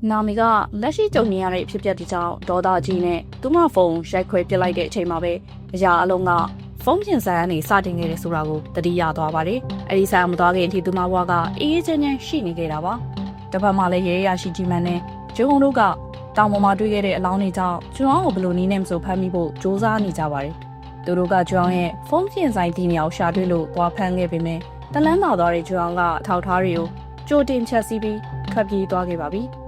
နာမီကလက်ရှိကြုံနေရတဲ့ဖြစ်ပျက်ဒီကြောင့်ဒေါသကြီးနဲ့သူမဖုန်းရိုက်ခွဲပစ်လိုက်တဲ့အချိန်မှာပဲအရာအလုံးကဖုန်းပြင်ဆိုင်ကနေစတင်ခဲ့တယ်ဆိုတာကိုတတိယသွားပါတယ်။အဲဒီဆိုင်မသွားခင်အထိသူမဘွားကအေးအေးချမ်းချမ်းရှိနေခဲ့တာပါ။တစ်ဖက်မှာလည်းရဲရရှိကြီးမှန်နဲ့ဂျုံတို့ကတောင်ပေါ်မှာတွေ့ခဲ့တဲ့အလောင်းတွေကြောင့်ကျွမ်းကိုဘလို့နီးနဲ့မဆိုဖမ်းမိဖို့စူးစမ်းနေကြပါတယ်။သူတို့ကကျွမ်းရဲ့ဖုန်းပြင်ဆိုင်ဒီနေရာကိုရှာတွေ့လို့သွားဖမ်းခဲ့ပေမဲ့တလန်းသာသွားတဲ့ကျွမ်းကထောက်ထားတွေကိုကြိုတင်ချက်စီးပြီးခပ်ပြေးသွားခဲ့ပါပြီ။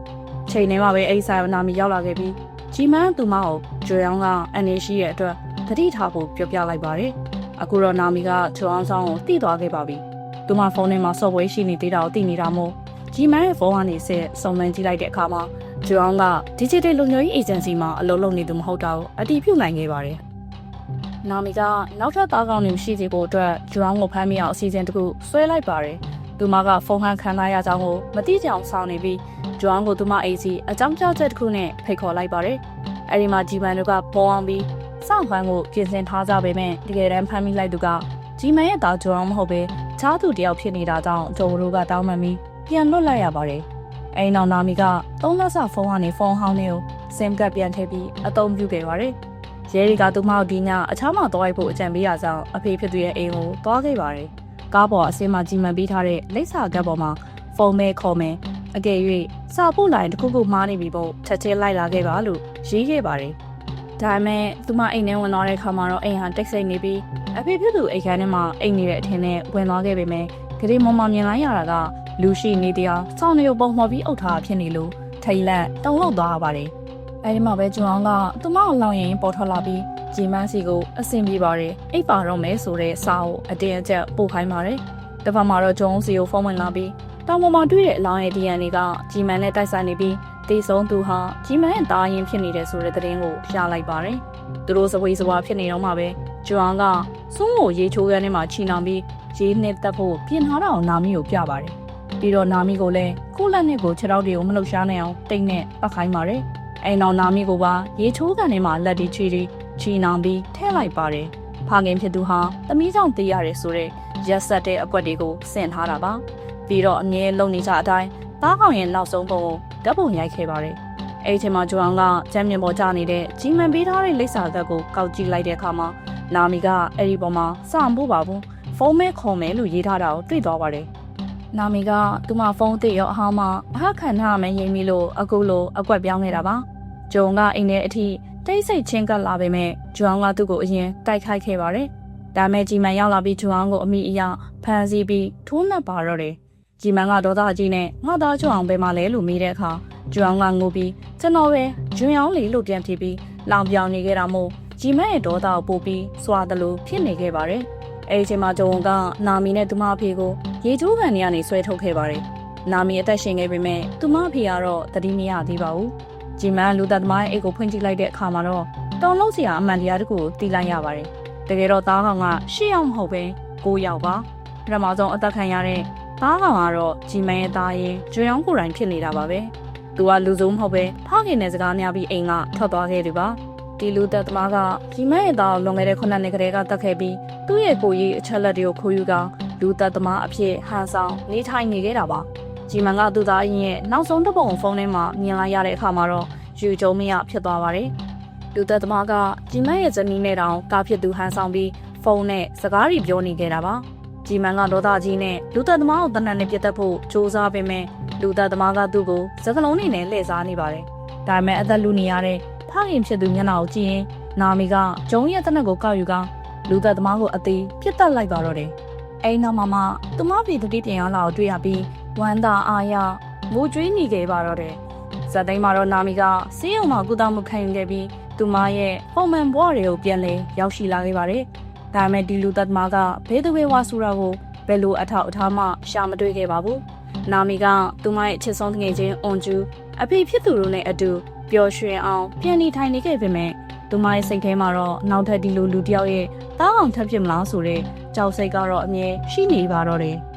ချိန်ထဲမှာပဲအဲ့ဆိုင်နာမီရောက်လာခဲ့ပြီးကြီးမန်းသူမကိုကျွေအောင်ကအနေရှိရဲ့အတွက်တတိထားဖို့ပြောပြလိုက်ပါတယ်။အခုတော့နာမီကကျွေအောင်ဆောင်ကိုတိသွားခဲ့ပါပြီ။သူမဖုန်းထဲမှာ software ရှိနေသေးတာကိုသိနေတာမို့ကြီးမန်းရဲ့ဖုန်းကနေဆက်စုံစမ်းကြည့်လိုက်တဲ့အခါမှာကျွေအောင်က digital လုံခြုံရေး agency မှာအလုပ်လုပ်နေသူမဟုတ်တာကိုအတည်ပြုနိုင်ခဲ့ပါတယ်။နာမီကနောက်ထပ်သားကောင်းတွေမရှိသေးဖို့အတွက်ကျွေအောင်ကိုဖမ်းမိအောင်အစီအစဉ်တစ်ခုဆွဲလိုက်ပါတယ်။သူမကဖုန်းဟန်ခံထားရကြောင်းကိုမသိကြအောင်ဆောင်နေပြီးဂျွမ်ကိုသူမအေးစီအကြောင်းကြောက်ချက်တစ်ခုနဲ့ဖိတ်ခေါ်လိုက်ပါတယ်။အဲဒီမှာဂျီမန်တို့ကပေါ်အောင်ပြီးစောင့်ဖမ်းကိုပြင်ဆင်ထားကြပေမဲ့တကယ်တမ်းဖမ်းမိလိုက်သူကဂျီမန်ရဲ့သားဂျွမ်မဟုတ်ပဲချားသူတယောက်ဖြစ်နေတာကြောင့်ဂျုံတို့ကတောင်းပန်ပြီးပြန်လွတ်လိုက်ရပါတယ်။အဲဒီနောက်နာမီက3လဆဖုန်းကနေဖုန်းဟောင်းလေးကို SIM ကပ်ပြန်ထည့်ပြီးအသုံးပြုခဲ့ပါတယ်။ရဲတွေကသူမကိုဒီညအခြားမှာသွားရိုက်ဖို့အကြံပေးရကြောင်းအဖေဖြစ်သူရဲ့အိမ်ကိုသွားခဲ့ပါတယ်။ကားပေါ်အစင်းမှာကြီးမှန်ပေးထားတဲ့လိပ်စာကပ်ပေါ်မှာဖုန်းမဲခေါ်မယ်အကယ်၍စာပို့လိုင်းတစ်ခုခုမှားနေပြီပေါ့ချက်ချင်းလိုက်လာခဲ့ပါလို့ရေးခဲ့ပါတယ်။ဒါပေမဲ့သူမအိမ်ထဲဝင်သွားတဲ့အခါမှာတော့အိမ်ဟာတိတ်ဆိတ်နေပြီးအဖေဖြစ်သူအိမ်ခန်းထဲမှာအိမ်နေတဲ့အထင်နဲ့ဝင်သွားခဲ့ပေမဲ့ဂရေမောင်မမြင်လိုက်ရတာကလူရှိနေတရားစောင်းနေကိုပုံမှန်ပြီးအုပ်ထားဖြစ်နေလို့ထိတ်လန့်တုန်လှုပ်သွားရပါတယ်။အဲဒီမှာပဲကျွန်းအောင်ကသူမကိုလောင်ရင်ပေါ်ထွက်လာပြီးဂျီမန်းစီကိုအဆင်ပြေပါတယ်။အိပ်ပါတော့မယ်ဆိုတဲ့စာကိုအတင်းအကျပ်ပို့ခိုင်းပါတယ်။တစ်ဖက်မှာတော့ကျွန်းအောင်စီကိုဖုန်းဝင်လာပြီးတောင်ပေါ်မှာတွေ့တဲ့အလောင်းရဲ့ DNA ကဂျီမန်နဲ့တိုက်ဆိုင်နေပြီးတေဆုံးသူဟာဂျီမန်ရဲ့တာရင်ဖြစ်နေတဲ့ဆိုတဲ့သတင်းကိုရလိုက်ပါတယ်။သူတို့စပွေးစပွားဖြစ်နေတော့မှပဲကျွမ်းကစွန်းကိုရေချိုးခန်းထဲမှာချီနှောင်ပြီးရေနှစ်တက်ဖို့ပြင်ထားတာကိုနာမီကိုပြပါတယ်။ပြီးတော့နာမီကိုလည်းကိုယ့်လက်နဲ့ကိုခြေထောက်တွေကိုမလှုပ်ရှားနိုင်အောင်တိတ်နဲ့ပတ်ခိုင်းပါတယ်။အဲနောက်နာမီကိုပါရေချိုးခန်းထဲမှာလက်တွေချီနှောင်ပြီးထည့်လိုက်ပါတယ်။ဖခင်ဖြစ်သူဟာသမီးကြောင့်တေးရတယ်ဆိုတဲ့ရက်ဆက်တဲ့အကွက်တွေကိုဆင်ထားတာပါ။ပြီးတော့အမြဲလုံနေကြအတိုင်းသားကောင်ရဲ့နောက်ဆုံးပုံကိုဓာတ်ပုံရိုက်ခဲ့ပါတယ်။အဲဒီအချိန်မှာဂျွမ်ကကျမ်းမြင်ပေါ်ကျနေတဲ့ကြီးမန်ပေးထားတဲ့လိပ်စာသက်ကိုကောက်ကြည့်လိုက်တဲ့အခါမှာနာမီကအဲ့ဒီပေါ်မှာစံဖို့ပါဘူးဖုန်းမဲခေါ်မယ်လို့ရေးထားတာကိုတွေ့သွားပါတယ်။နာမီကသူမဖုန်းသိရောအဟောင်းမှာအဟခံထားမှရင်ပြီးလို့အခုလိုအကွက်ပြောင်းနေတာပါ။ဂျုံကအိမ်ထဲအထိတိတ်ဆိတ်ချင်းကပ်လာပေမဲ့ဂျွမ်ကသူ့ကိုအရင်တိုက်ခိုက်ခဲ့ပါတယ်။ဒါမဲ့ကြီးမန်ရောက်လာပြီးဂျွမ်ကိုအမိအယဖမ်းဆီးပြီးထိုးနှက်ပါတော့တယ်။ဂျီမန်ကဒေါသကြီးနဲ့ငါသားကျွအောင်ပဲမလဲလို့မေးတဲ့အခါကျွအောင်ကငိုပြီးကျွန်တော်ပဲဂျွင်အောင်လေးလို့ပြန်ဖြေပြီးလောင်ပြောင်နေခဲ့တာမို့ဂျီမန်ရဲ့ဒေါသကိုပို့ပြီးစွာတယ်လို့ဖြစ်နေခဲ့ပါတယ်။အဲဒီအချိန်မှာဂျုံကနာမီနဲ့သူမအဖေကိုရေချိုးကန်တွေကနေဆွဲထုတ်ခဲ့ပါတယ်။နာမီအသက်ရှင်ခဲ့ပေမဲ့သူမအဖေကတော့သတိမရသေးပါဘူး။ဂျီမန်လူသက်သမားရဲ့အိတ်ကိုဖွင့်ကြည့်လိုက်တဲ့အခါမှာတော့တောင်လုံးစရာအမှန်တရားတခုကိုသိလိုက်ရပါတယ်။တကယ်တော့သားကောင်က၈ယောက်မဟုတ်ပဲ9ယောက်ပါ။ပထမဆုံးအသက်ခံရတဲ့သားကောင်ကတော့ဂျီမန်ရဲ့သားရင်ကျွောင်းကိုယ်တိုင်ဖြစ်နေတာပါပဲ။သူကလူစုံမဟုတ်ပဲဖခင်နဲ့စကားများပြီးအိမ်ကထွက်သွားခဲ့တယ်ပါ။ဒီလူသက်သမားကဂျီမန်ရဲ့သားကိုလွန်ခဲ့တဲ့9နှစ်ကတည်းကတတ်ခဲ့ပြီးသူ့ရဲ့ကိုကြီးအချက်လက်တွေကိုခိုးယူကလူသက်သမားအဖြစ်ဟန်ဆောင်နေထိုင်နေခဲ့တာပါ။ဂျီမန်ကသူ့သားရင်ရဲ့နောက်ဆုံးတစ်ပုံဖုန်းထဲမှာမြင်လိုက်ရတဲ့အခါမှာတော့ယူကြုံမရဖြစ်သွားပါတယ်။လူသက်သမားကဂျီမန်ရဲ့ဇနီးနဲ့တောင်ကားဖြစ်သူဟန်ဆောင်ပြီးဖုန်းနဲ့စကားတွေပြောနေခဲ့တာပါ။ဂျီမန်ကဒေါသကြီးနဲ့လူသက်သမားကိုတနက်နဲ့ပြတ်တက်ဖို့စူးစမ်းပေမဲ့လူသက်သမားကသူ့ကိုစကလုံးနေနဲ့လှည့်စားနေပါတယ်။ဒါပေမဲ့အသက်လူနေရတဲ့ဖခင်ဖြစ်သူမျက်နှာကိုကြည့်ရင်နာမီကဂျုံရဲ့တနက်ကိုကောက်ယူကလူသက်သမားကိုအသေးပြစ်တက်လိုက်ပါတော့တယ်။အဲဒီနောက်မှာသူမဖေတတိပြန်ရောက်လာကိုတွေ့ရပြီးဝမ်းသာအားရငိုကြွေးနေခဲ့ပါတော့တယ်။ဇက်သိမ်းမှာတော့နာမီကဆေးရုံမှာကုသမှုခံယူခဲ့ပြီးသူမရဲ့ပုံမှန်ဘဝတွေကိုပြန်လဲရောက်ရှိလာခဲ့ပါတယ်။ဒါပေမဲ့ဒီလူသက်သမားကဘဲသူဝဲဝါဆိုတာကိုဘယ်လိုအထောက်အထားမှရှာမတွေ့ခဲ့ပါဘူး။နာမီကသူမရဲ့အချစ်ဆုံးငယ်ချင်းအွန်ကျူအဖေဖြစ်သူတို့နဲ့အတူပျော်ရွှင်အောင်ပြန်နေထိုင်နေခဲ့ပေမဲ့သူမရဲ့စိတ်ထဲမှာတော့နောက်ထပ်ဒီလိုလူတစ်ယောက်ရဲ့တားအောင်ထပ်ဖြစ်မလားဆိုတဲ့ကြောက်စိတ်ကတော့အမြဲရှိနေပါတော့တယ်။